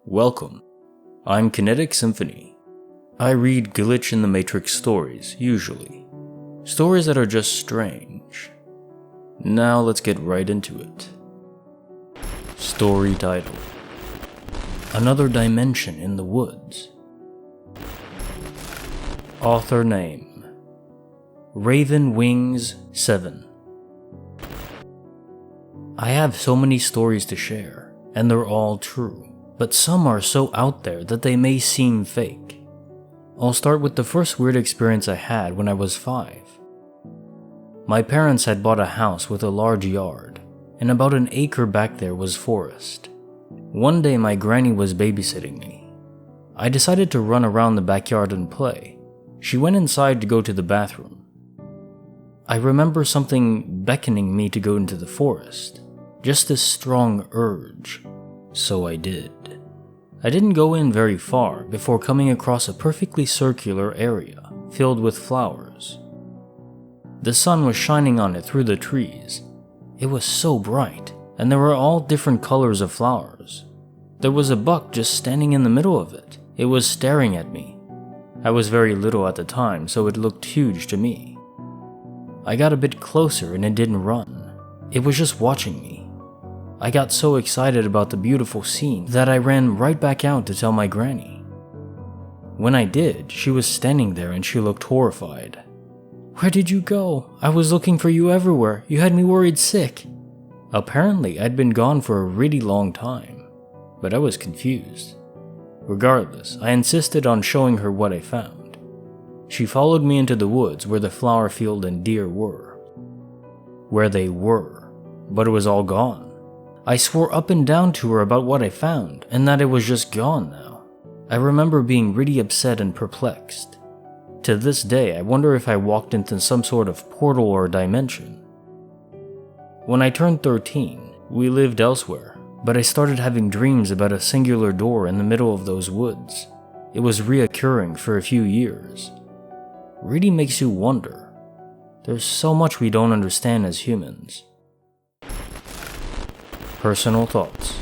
Welcome. I'm Kinetic Symphony. I read glitch in the matrix stories, usually. Stories that are just strange. Now let's get right into it. Story title: Another Dimension in the Woods. Author name: Raven Wings 7. I have so many stories to share, and they're all true. But some are so out there that they may seem fake. I'll start with the first weird experience I had when I was 5. My parents had bought a house with a large yard, and about an acre back there was forest. One day my granny was babysitting me. I decided to run around the backyard and play. She went inside to go to the bathroom. I remember something beckoning me to go into the forest, just this strong urge, so I did. I didn't go in very far before coming across a perfectly circular area filled with flowers. The sun was shining on it through the trees. It was so bright, and there were all different colors of flowers. There was a buck just standing in the middle of it. It was staring at me. I was very little at the time, so it looked huge to me. I got a bit closer and it didn't run. It was just watching me. I got so excited about the beautiful scene that I ran right back out to tell my granny. When I did, she was standing there and she looked horrified. "Where did you go? I was looking for you everywhere. You had me worried sick." Apparently, I'd been gone for a really long time, but I was confused. Regardless, I insisted on showing her what I found. She followed me into the woods where the flower field and deer were. Where they were, but it was all gone. I swore up and down to her about what I found, and that it was just gone now. I remember being really upset and perplexed. To this day, I wonder if I walked into some sort of portal or dimension. When I turned 13, we lived elsewhere, but I started having dreams about a singular door in the middle of those woods. It was reoccurring for a few years. Really makes you wonder. There's so much we don't understand as humans. Personal thoughts.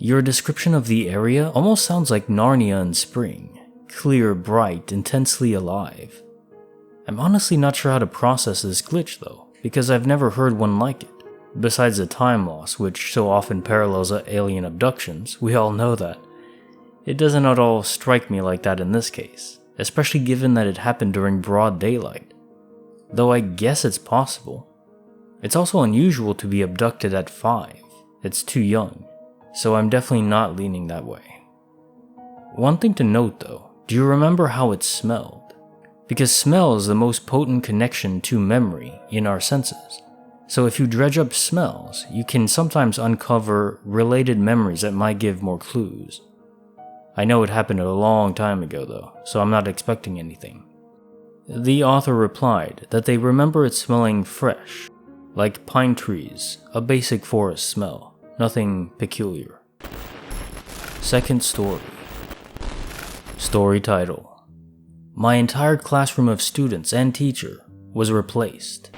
Your description of the area almost sounds like Narnia in spring. Clear, bright, intensely alive. I'm honestly not sure how to process this glitch though, because I've never heard one like it. Besides the time loss, which so often parallels alien abductions, we all know that. It doesn't at all strike me like that in this case, especially given that it happened during broad daylight. Though I guess it's possible. It's also unusual to be abducted at 5. It's too young, so I'm definitely not leaning that way. One thing to note though, do you remember how it smelled? Because smell is the most potent connection to memory in our senses. So if you dredge up smells, you can sometimes uncover related memories that might give more clues. I know it happened a long time ago though, so I'm not expecting anything. The author replied that they remember it smelling fresh, like pine trees, a basic forest smell, nothing peculiar. Second story. Story title: My entire classroom of students and teacher was replaced.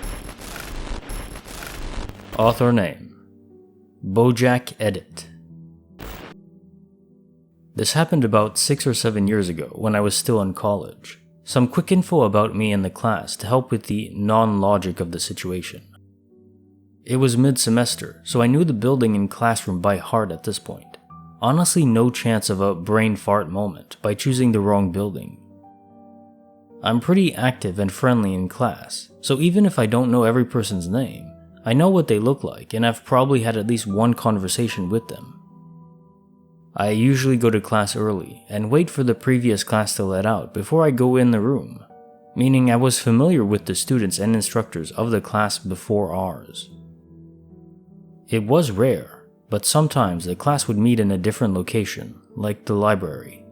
Author name: Bojackedit. This happened about 6 or 7 years ago when I was still in college. Some quick info about me and the class to help with the non-logic of the situation. It was mid-semester, so I knew the building and classroom by heart at this point. Honestly, no chance of a brain fart moment by choosing the wrong building. I'm pretty active and friendly in class, so even if I don't know every person's name, I know what they look like and I've probably had at least one conversation with them. I usually go to class early and wait for the previous class to let out before I go in the room, meaning I was familiar with the students and instructors of the class before ours. It was rare, but sometimes the class would meet in a different location, like the library.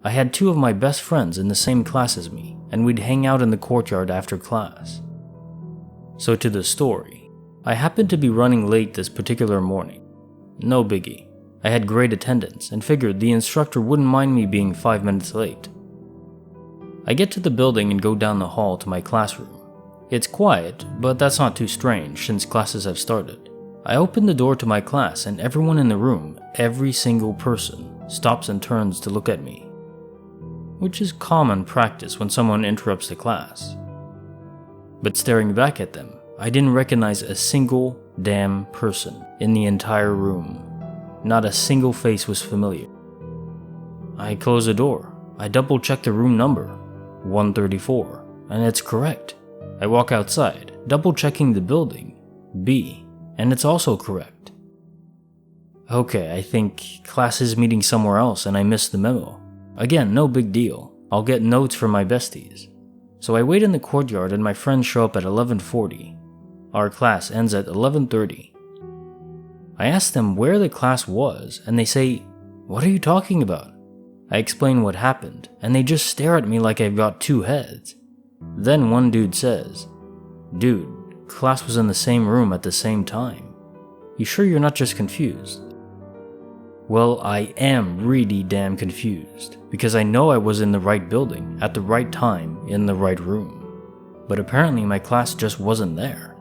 I had 2 of my best friends in the same class as me, and we'd hang out in the courtyard after class. So to the story, I happened to be running late this particular morning. No biggie. I had great attendance and figured the instructor wouldn't mind me being 5 minutes late. I get to the building and go down the hall to my classroom. It's quiet, but that's not too strange since classes have started. I open the door to my class and everyone in the room, every single person, stops and turns to look at me, which is common practice when someone interrupts the class. But staring back at them, I didn't recognize a single damn person in the entire room. Not a single face was familiar. I close the door. I double check the room number, 134, and it's correct. I walk outside, double checking the building, B, and it's also correct. Okay, I think class is meeting somewhere else and I missed the memo. Again, no big deal. I'll get notes from my besties. So I wait in the courtyard and my friends show up at 11:40. Our class ends at 11:30. I ask them where the class was and they say, "What are you talking about?" I explain what happened and they just stare at me like I've got two heads. Then one dude says, "Dude, class was in the same room at the same time. You sure you're not just confused?" Well, I am really damn confused, because I know I was in the right building, at the right time, in the right room. But apparently my class just wasn't there.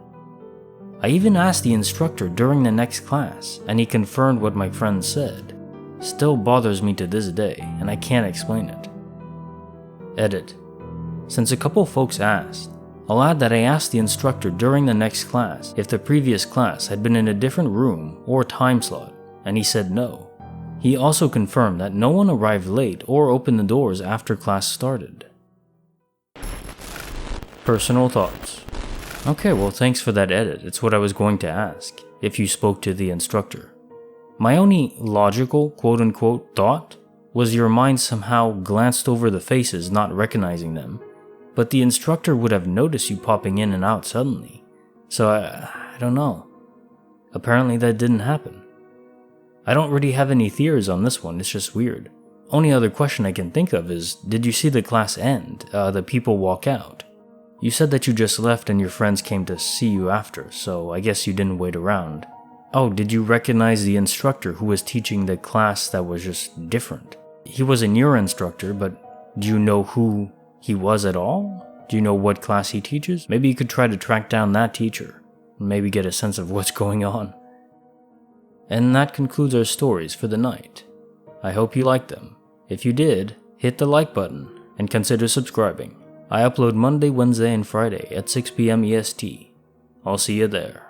I even asked the instructor during the next class, and he confirmed what my friend said. Still bothers me to this day, and I can't explain it. Edit. Since a couple folks asked, I'll add that I asked the instructor during the next class if the previous class had been in a different room or time slot, and he said no. He also confirmed that no one arrived late or opened the doors after class started. Personal thoughts. Okay, well thanks for that edit. It's what I was going to ask, if you spoke to the instructor. My only logical, quote-unquote, thought was your mind somehow glanced over the faces, not recognizing them, but the instructor would have noticed you popping in and out suddenly. So I don't know. Apparently that didn't happen. I don't really have any theories on this one, it's just weird. Only other question I can think of is, did you see the class end, the people walk out? You said that you just left and your friends came to see you after, so I guess you didn't wait around. Oh, did you recognize the instructor who was teaching the class that was just different? He wasn't your instructor, but do you know who he was at all? Do you know what class he teaches? Maybe you could try to track down that teacher, and maybe get a sense of what's going on. And that concludes our stories for the night. I hope you liked them. If you did, hit the like button and consider subscribing. I upload Monday, Wednesday, and Friday at 6 p.m. EST. I'll see you there.